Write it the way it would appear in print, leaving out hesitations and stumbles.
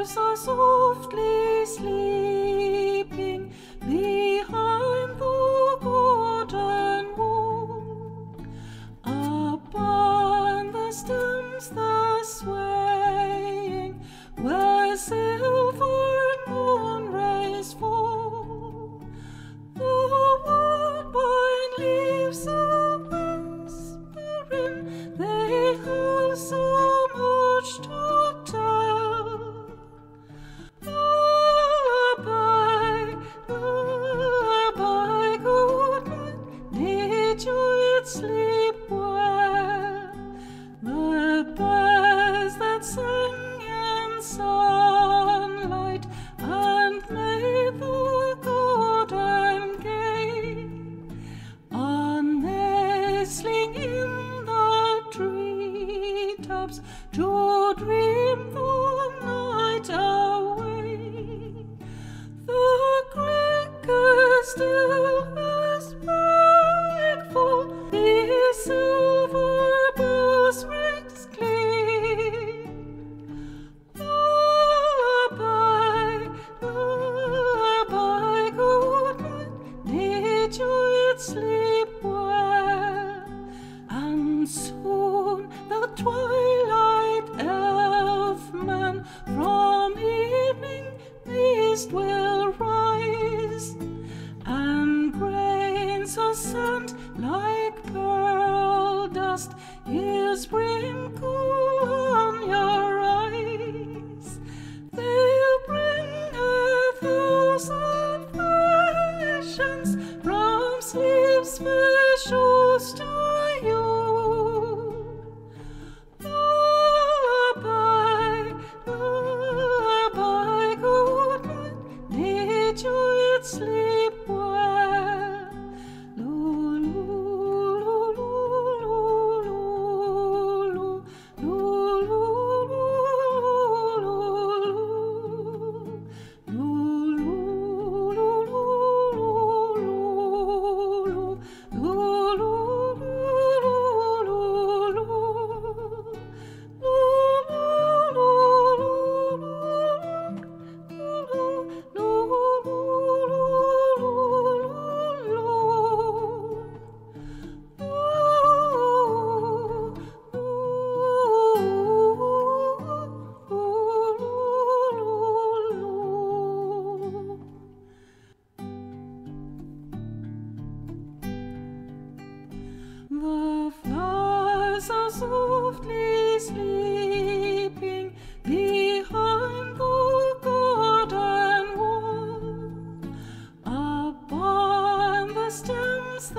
leaves are softly sleeping behind the garden wall. Upon the stems they're swaying, where silver moon rays fall. The woodbine leaves are whispering, they have so much to tell. Lullaby, lullaby, good night, did you sleep well? The birds that sang in sunlight and made the garden gay are nestling in the treetops to dream the night away. The cricket still is wakeful, his silver bells rings clear. Lullaby, lullaby, good night, did you sleep well? And soon the twilight elfman from evening mist will rise, and grains of sand like pearl dust he'll sprinkle on your eyes. They'll bring 1,000 visions from sleep's fair shores to you. Lullaby, lullaby, good night, did you sleep well? Lulu, the flowers are softly sleeping behind the garden wall. Upon the stems